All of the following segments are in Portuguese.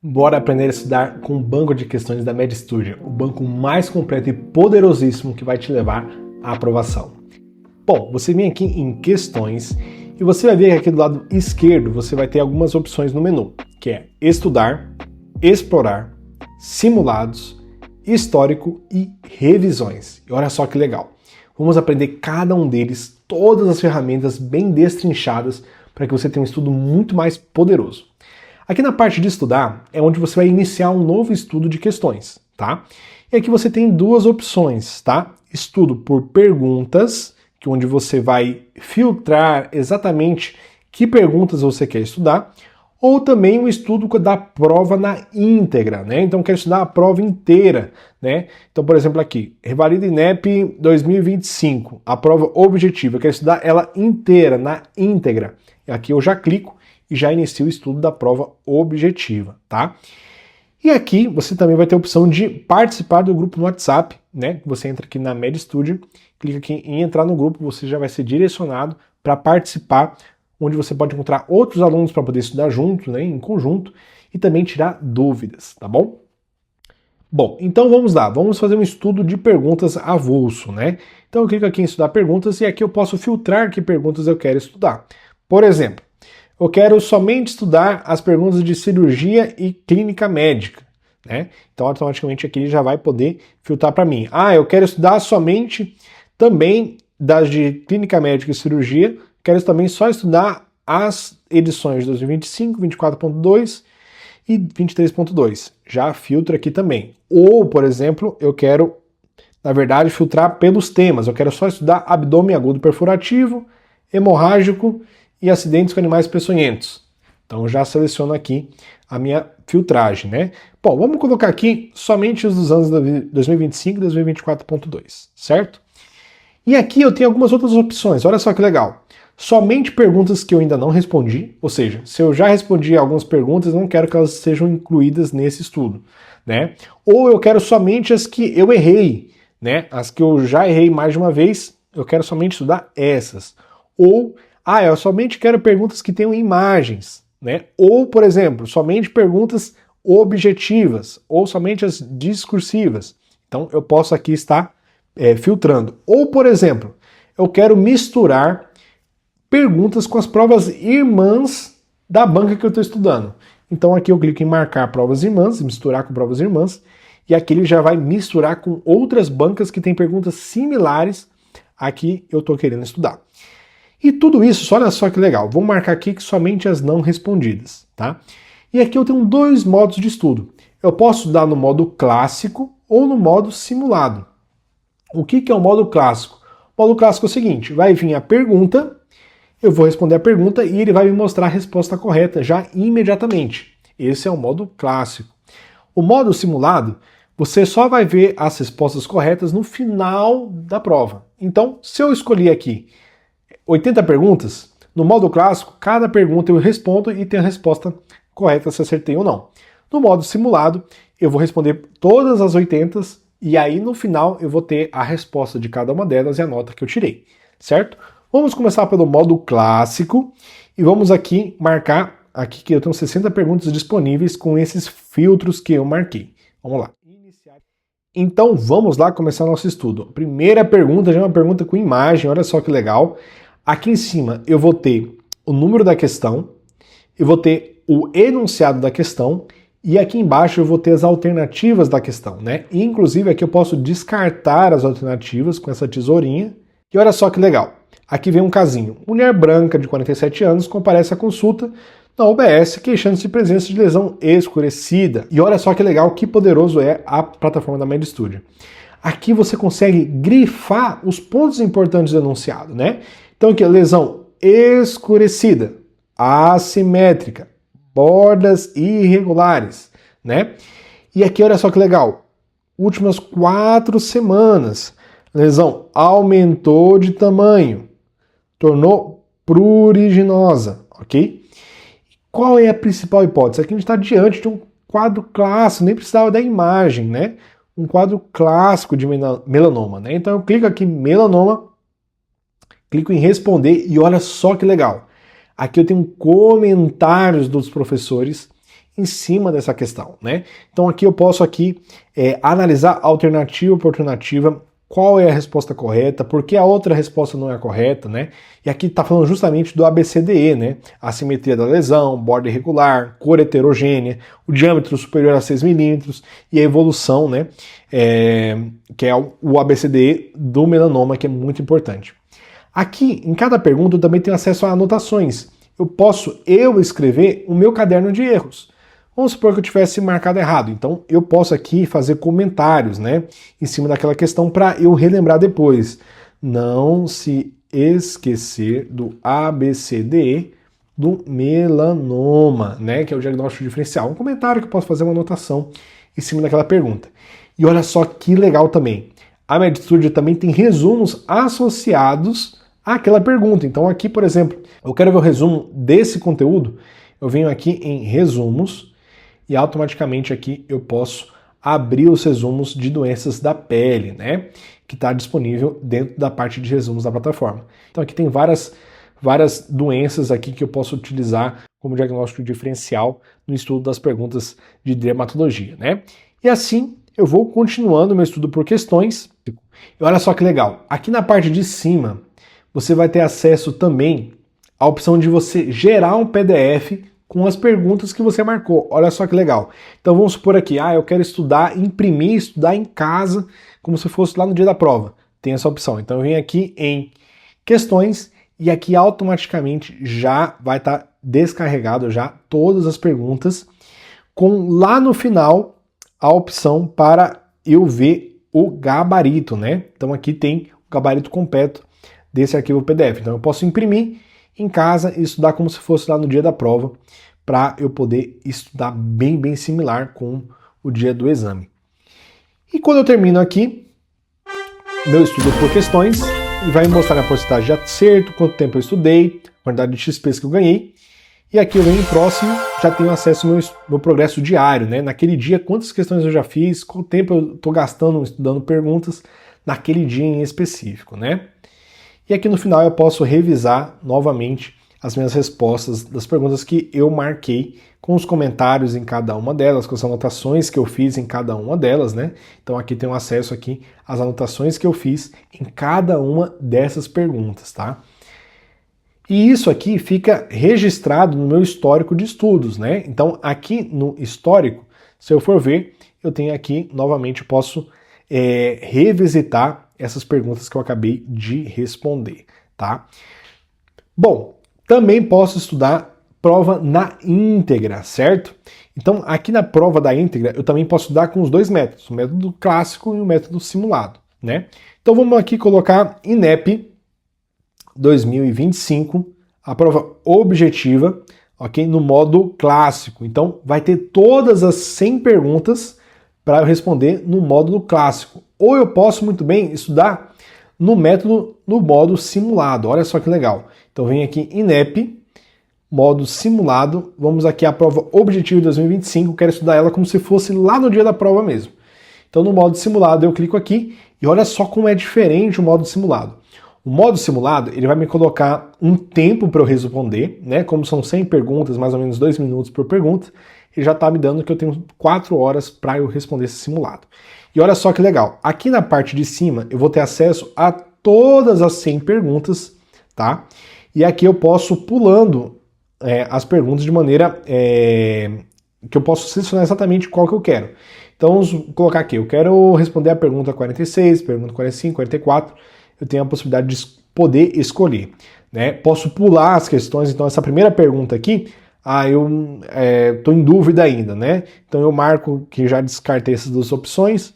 Bora aprender a estudar com o banco de questões da MedStudio, o banco mais completo e poderosíssimo que vai te levar à aprovação. Bom, você vem aqui em questões e você vai ver que aqui do lado esquerdo você vai ter algumas opções no menu, que é estudar, explorar, simulados, histórico e revisões. E olha só que legal. Vamos aprender cada um deles, todas as ferramentas bem destrinchadas para que você tenha um estudo muito mais poderoso. Aqui na parte de estudar é onde você vai iniciar um novo estudo de questões, tá? E aqui você tem duas opções, tá? Estudo por perguntas, que é onde você vai filtrar exatamente que perguntas você quer estudar, ou também o estudo da prova na íntegra, né? Então quero estudar a prova inteira, né? Então, por exemplo, aqui, Revalida INEP 2025, a prova objetiva, eu quero estudar ela inteira, na íntegra. Aqui eu já clico e já inicia o estudo da prova objetiva, tá? E aqui você também vai ter a opção de participar do grupo no WhatsApp, né? Você entra aqui na MedStudio, clica aqui em entrar no grupo, você já vai ser direcionado para participar, onde você pode encontrar outros alunos para poder estudar junto, né, em conjunto, e também tirar dúvidas, tá bom? Bom, então vamos lá, vamos fazer um estudo de perguntas avulso, né? Então eu clico aqui em estudar perguntas e aqui eu posso filtrar que perguntas eu quero estudar. Por exemplo, eu quero somente estudar as perguntas de cirurgia e clínica médica, né? Então automaticamente aqui ele já vai poder filtrar para mim. Ah, eu quero estudar somente também das de clínica médica e cirurgia, quero também só estudar as edições de 2025, 24.2 e 23.2. Já filtro aqui também. Ou, por exemplo, eu quero, na verdade, filtrar pelos temas. Eu quero só estudar abdômen agudo perfurativo, hemorrágico e acidentes com animais peçonhentos. Então já seleciono aqui a minha filtragem, né? Bom, vamos colocar aqui somente os dos anos 2025 e 2024.2, certo? E aqui eu tenho algumas outras opções, olha só que legal. Somente perguntas que eu ainda não respondi, ou seja, se eu já respondi algumas perguntas, não quero que elas sejam incluídas nesse estudo, né? Ou eu quero somente as que eu errei, né? As que eu já errei mais de uma vez, eu quero somente estudar essas. Ou eu somente quero perguntas que tenham imagens, né? Ou, por exemplo, somente perguntas objetivas, ou somente as discursivas. Então, eu posso aqui estar filtrando. Ou, por exemplo, eu quero misturar perguntas com as provas irmãs da banca que eu estou estudando. Então, aqui eu clico em marcar provas irmãs, misturar com provas irmãs, e aqui ele já vai misturar com outras bancas que têm perguntas similares a que eu estou querendo estudar. E tudo isso, olha só que legal, vou marcar aqui que somente as não respondidas, tá? E aqui eu tenho dois modos de estudo. Eu posso estudar no modo clássico ou no modo simulado. O que é o modo clássico? O modo clássico é o seguinte, vai vir a pergunta, eu vou responder a pergunta e ele vai me mostrar a resposta correta já imediatamente. Esse é o modo clássico. O modo simulado, você só vai ver as respostas corretas no final da prova. Então, se eu escolher aqui 80 perguntas, no modo clássico, cada pergunta eu respondo e tenho a resposta correta se acertei ou não. No modo simulado, eu vou responder todas as 80 e aí no final eu vou ter a resposta de cada uma delas e a nota que eu tirei, certo? Vamos começar pelo modo clássico e vamos aqui marcar aqui que eu tenho 60 perguntas disponíveis com esses filtros que eu marquei. Vamos lá. Então vamos lá começar nosso estudo. Primeira pergunta já é uma pergunta com imagem, olha só que legal. Aqui em cima eu vou ter o número da questão, eu vou ter o enunciado da questão e aqui embaixo eu vou ter as alternativas da questão, né? E, inclusive aqui eu posso descartar as alternativas com essa tesourinha. E olha só que legal. Aqui vem um casinho. Mulher branca de 47 anos comparece à consulta na UBS queixando-se de presença de lesão escurecida. E olha só que legal, que poderoso é a plataforma da MedStudio. Aqui você consegue grifar os pontos importantes do enunciado, né? Então aqui, lesão escurecida, assimétrica, bordas irregulares, né? E aqui, olha só que legal, últimas 4 semanas, lesão aumentou de tamanho, tornou pruriginosa, ok? Qual é a principal hipótese? Aqui a gente está diante de um quadro clássico, nem precisava da imagem, né? Um quadro clássico de melanoma, né? Então eu clico aqui em melanoma, clico em responder e olha só que legal. Aqui eu tenho comentários dos professores em cima dessa questão, né? Então aqui eu posso analisar alternativa por alternativa, qual é a resposta correta, por que a outra resposta não é a correta, né? E aqui está falando justamente do ABCDE, né? Assimetria da lesão, borda irregular, cor heterogênea, o diâmetro superior a 6 milímetros e a evolução, né? Que é o ABCDE do melanoma, que é muito importante. Aqui, em cada pergunta, eu também tenho acesso a anotações. Eu posso escrever o meu caderno de erros. Vamos supor que eu tivesse marcado errado, então eu posso aqui fazer comentários, né, em cima daquela questão para eu relembrar depois. Não se esquecer do ABCDE do melanoma, né, que é o diagnóstico diferencial. Um comentário que eu posso fazer uma anotação em cima daquela pergunta. E olha só que legal também. A MedStudio também tem resumos associados àquela pergunta. Então aqui, por exemplo, eu quero ver o resumo desse conteúdo, eu venho aqui em resumos, e automaticamente aqui eu posso abrir os resumos de doenças da pele, né? Que está disponível dentro da parte de resumos da plataforma. Então aqui tem várias doenças aqui que eu posso utilizar como diagnóstico diferencial no estudo das perguntas de dermatologia, né? E assim eu vou continuando meu estudo por questões. E olha só que legal, aqui na parte de cima você vai ter acesso também à opção de você gerar um PDF com as perguntas que você marcou. Olha só que legal. Então vamos supor aqui, eu quero imprimir, estudar em casa, como se fosse lá no dia da prova. Tem essa opção. Então eu venho aqui em questões e aqui automaticamente já vai estar descarregado já todas as perguntas, com lá no final a opção para eu ver o gabarito, né? Então aqui tem o gabarito completo desse arquivo PDF. Então eu posso imprimir em casa e estudar como se fosse lá no dia da prova, para eu poder estudar bem similar com o dia do exame. E quando eu termino aqui, meu estudo por questões, vai me mostrar a porcentagem de acerto, quanto tempo eu estudei, a quantidade de XPs que eu ganhei, e aqui eu venho em próximo, já tenho acesso ao meu progresso diário, né? Naquele dia, quantas questões eu já fiz, quanto tempo eu estou gastando estudando perguntas naquele dia em específico, né? E aqui no final eu posso revisar novamente as minhas respostas das perguntas que eu marquei, com os comentários em cada uma delas, com as anotações que eu fiz em cada uma delas, né? Então aqui tem um acesso aqui às anotações que eu fiz em cada uma dessas perguntas, tá? E isso aqui fica registrado no meu histórico de estudos, né? Então aqui no histórico, se eu for ver, eu tenho aqui, novamente, eu posso revisitar essas perguntas que eu acabei de responder, tá? Bom, também posso estudar prova na íntegra, certo? Então, aqui na prova da íntegra, eu também posso estudar com os dois métodos, o método clássico e o método simulado, né? Então, vamos aqui colocar INEP 2025, a prova objetiva, ok? No modo clássico. Então, vai ter todas as 100 perguntas para eu responder no módulo clássico. Ou eu posso muito bem estudar no modo simulado. Olha só que legal. Então vem aqui INEP, modo simulado. Vamos aqui à prova objetiva de 2025. Quero estudar ela como se fosse lá no dia da prova mesmo. Então no modo simulado eu clico aqui e olha só como é diferente o modo simulado. O modo simulado, ele vai me colocar um tempo para eu responder, né? Como são 100 perguntas, mais ou menos 2 minutos por pergunta, ele já está me dando que eu tenho 4 horas para eu responder esse simulado. E olha só que legal, aqui na parte de cima eu vou ter acesso a todas as 100 perguntas, tá? E aqui eu posso pulando as perguntas de maneira que eu posso selecionar exatamente qual que eu quero. Então vamos colocar aqui, eu quero responder a pergunta 46, pergunta 45, 44, eu tenho a possibilidade de poder escolher, né? Posso pular as questões, então essa primeira pergunta aqui, eu estou em dúvida ainda, né? Então eu marco que já descartei essas duas opções,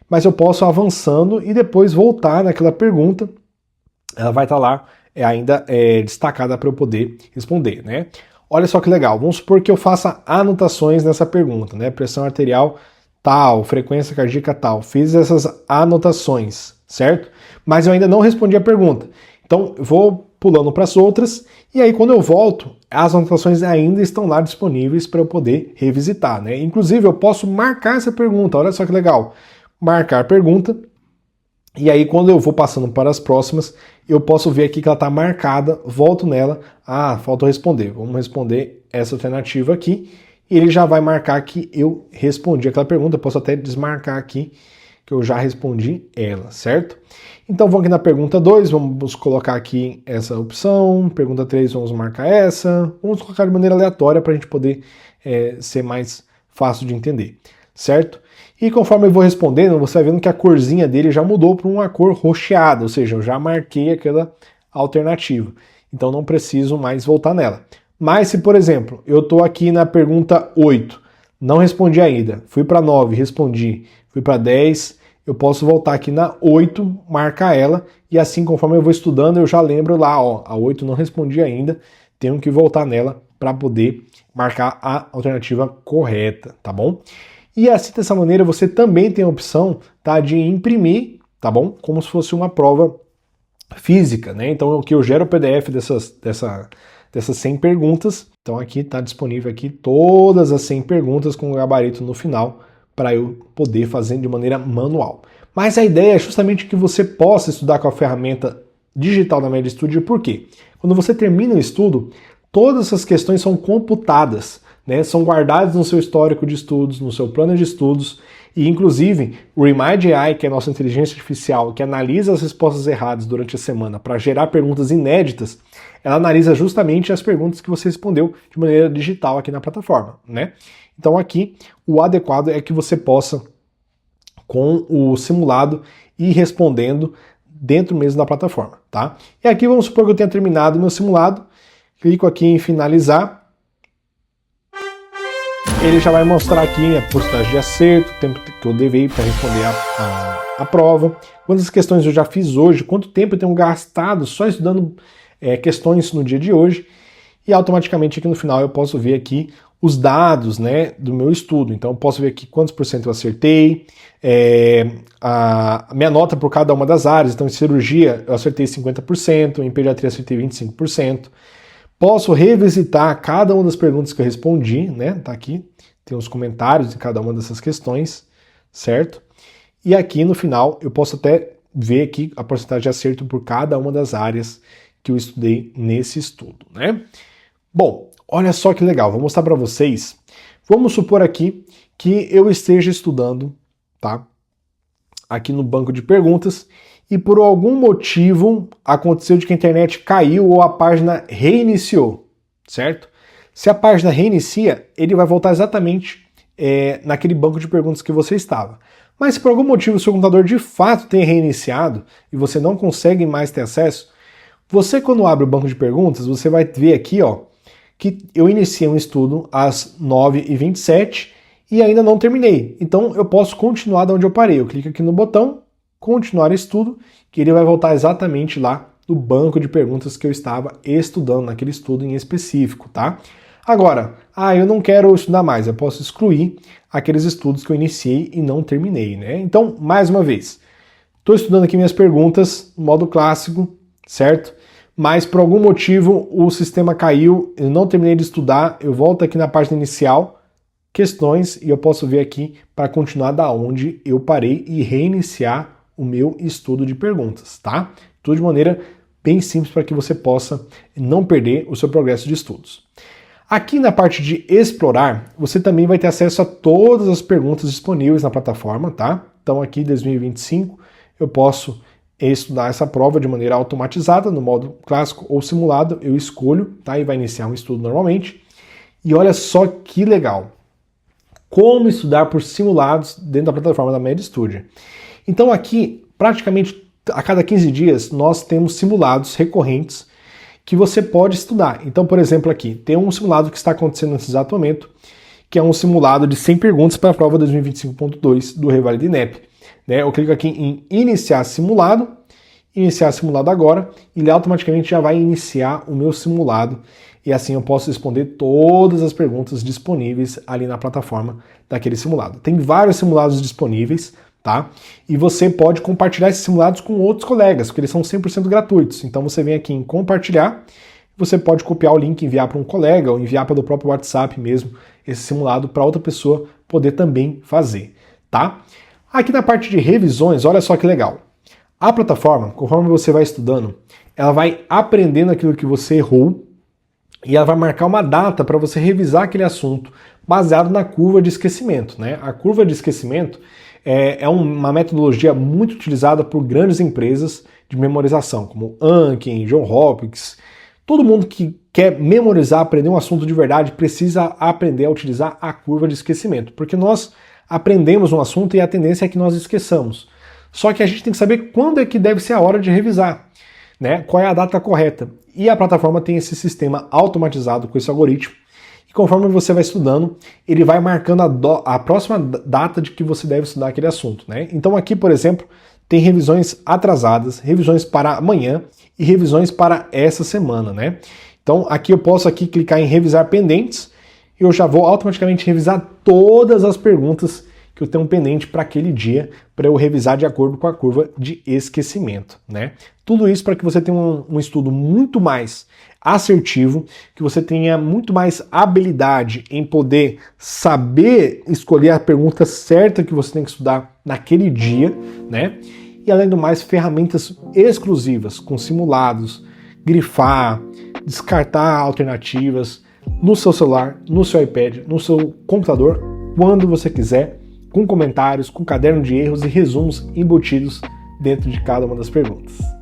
mas eu posso ir avançando e depois voltar naquela pergunta, ela vai estar lá ainda destacada para eu poder responder, né? Olha só que legal, vamos supor que eu faça anotações nessa pergunta, né? Pressão arterial tal, frequência cardíaca tal, fiz essas anotações, certo? Mas eu ainda não respondi a pergunta, então eu vou pulando para as outras, e aí quando eu volto, as anotações ainda estão lá disponíveis para eu poder revisitar, né? Inclusive eu posso marcar essa pergunta, olha só que legal, marcar pergunta, e aí quando eu vou passando para as próximas, eu posso ver aqui que ela está marcada, volto nela, falta responder, vamos responder essa alternativa aqui, e ele já vai marcar que eu respondi aquela pergunta. Eu posso até desmarcar aqui que eu já respondi ela, certo? Então vamos aqui na pergunta 2, vamos colocar aqui essa opção, pergunta 3, vamos marcar essa, vamos colocar de maneira aleatória para a gente poder ser mais fácil de entender, certo? E conforme eu vou respondendo, você vai vendo que a corzinha dele já mudou para uma cor roxeada, ou seja, eu já marquei aquela alternativa, então não preciso mais voltar nela. Mas se, por exemplo, eu estou aqui na pergunta 8, não respondi ainda, fui para 9, respondi, fui para 10, eu posso voltar aqui na 8, marcar ela, e assim, conforme eu vou estudando, eu já lembro lá, ó, a 8 não respondi ainda, tenho que voltar nela para poder marcar a alternativa correta, tá bom? E assim, dessa maneira, você também tem a opção, tá, de imprimir, tá bom? Como se fosse uma prova física, né? Então, aqui eu gero o PDF dessas 100 perguntas, então aqui está disponível aqui todas as 100 perguntas com o gabarito no final, para eu poder fazer de maneira manual. Mas a ideia é justamente que você possa estudar com a ferramenta digital da Media Studio, por quê? Quando você termina o estudo, todas essas questões são computadas, né? São guardadas no seu histórico de estudos, no seu plano de estudos, e inclusive o Remind AI, que é a nossa inteligência artificial, que analisa as respostas erradas durante a semana para gerar perguntas inéditas, ela analisa justamente as perguntas que você respondeu de maneira digital aqui na plataforma, né? Então aqui, o adequado é que você possa, com o simulado, ir respondendo dentro mesmo da plataforma, tá? E aqui vamos supor que eu tenha terminado o meu simulado, clico aqui em finalizar, ele já vai mostrar aqui a porcentagem de acerto, o tempo que eu levei para responder a prova, quantas questões eu já fiz hoje, quanto tempo eu tenho gastado só estudando questões no dia de hoje, e automaticamente aqui no final eu posso ver aqui os dados, né, do meu estudo. Então eu posso ver aqui quantos por cento eu acertei, a minha nota por cada uma das áreas. Então em cirurgia eu acertei 50%, em pediatria eu acertei 25%. Posso revisitar cada uma das perguntas que eu respondi, né, tá aqui, tem os comentários de cada uma dessas questões, certo? E aqui no final eu posso até ver aqui a porcentagem de acerto por cada uma das áreas que eu estudei nesse estudo, né? Bom, olha só que legal, vou mostrar para vocês. Vamos supor aqui que eu esteja estudando, tá? Aqui no banco de perguntas e por algum motivo aconteceu de que a internet caiu ou a página reiniciou, certo? Se a página reinicia, ele vai voltar exatamente naquele banco de perguntas que você estava. Mas se por algum motivo o seu computador de fato tem reiniciado e você não consegue mais ter acesso, você quando abre o banco de perguntas, você vai ver aqui, ó, que eu iniciei um estudo às 9h27 e ainda não terminei. Então eu posso continuar de onde eu parei. Eu clico aqui no botão, continuar estudo, que ele vai voltar exatamente lá no banco de perguntas que eu estava estudando, naquele estudo em específico, tá? Agora, eu não quero estudar mais, eu posso excluir aqueles estudos que eu iniciei e não terminei, né? Então, mais uma vez, estou estudando aqui minhas perguntas no modo clássico, certo? Mas por algum motivo o sistema caiu, eu não terminei de estudar, eu volto aqui na página inicial, questões, e eu posso ver aqui para continuar da onde eu parei e reiniciar o meu estudo de perguntas, tá? Tudo de maneira bem simples para que você possa não perder o seu progresso de estudos. Aqui na parte de explorar, você também vai ter acesso a todas as perguntas disponíveis na plataforma, tá? Então aqui em 2025 eu posso estudar essa prova de maneira automatizada, no modo clássico ou simulado, eu escolho, tá? E vai iniciar um estudo normalmente. E olha só que legal! Como estudar por simulados dentro da plataforma da Media Studio. Então aqui, praticamente a cada 15 dias, nós temos simulados recorrentes que você pode estudar. Então, por exemplo, aqui, tem um simulado que está acontecendo nesse exato momento, que é um simulado de 100 perguntas para a prova 2025.2 do Revalida INEP. Né? Eu clico aqui em iniciar simulado agora, e ele automaticamente já vai iniciar o meu simulado, e assim eu posso responder todas as perguntas disponíveis ali na plataforma daquele simulado. Tem vários simulados disponíveis, tá? E você pode compartilhar esses simulados com outros colegas, porque eles são 100% gratuitos. Então você vem aqui em compartilhar, você pode copiar o link, enviar para um colega ou enviar pelo próprio WhatsApp mesmo esse simulado para outra pessoa poder também fazer, tá? Aqui na parte de revisões, olha só que legal. A plataforma, conforme você vai estudando, ela vai aprendendo aquilo que você errou e ela vai marcar uma data para você revisar aquele assunto baseado na curva de esquecimento, né? A curva de esquecimento é uma metodologia muito utilizada por grandes empresas de memorização, como Anki, John Hopkins. Todo mundo que quer memorizar, aprender um assunto de verdade, precisa aprender a utilizar a curva de esquecimento, porque nós aprendemos um assunto e a tendência é que nós esqueçamos. Só que a gente tem que saber quando é que deve ser a hora de revisar, né? Qual é a data correta. E a plataforma tem esse sistema automatizado com esse algoritmo. E conforme você vai estudando, ele vai marcando a próxima data de que você deve estudar aquele assunto, né? Então aqui, por exemplo, tem revisões atrasadas, revisões para amanhã e revisões para essa semana, né? Então aqui eu posso clicar em revisar pendentes e eu já vou automaticamente revisar todas as perguntas que eu tenho pendente para aquele dia, para eu revisar de acordo com a curva de esquecimento, né? Tudo isso para que você tenha um estudo muito mais assertivo, que você tenha muito mais habilidade em poder saber escolher a pergunta certa que você tem que estudar naquele dia, né? E além do mais, ferramentas exclusivas, com simulados, grifar, descartar alternativas no seu celular, no seu iPad, no seu computador, quando você quiser, com comentários, com caderno de erros e resumos embutidos dentro de cada uma das perguntas.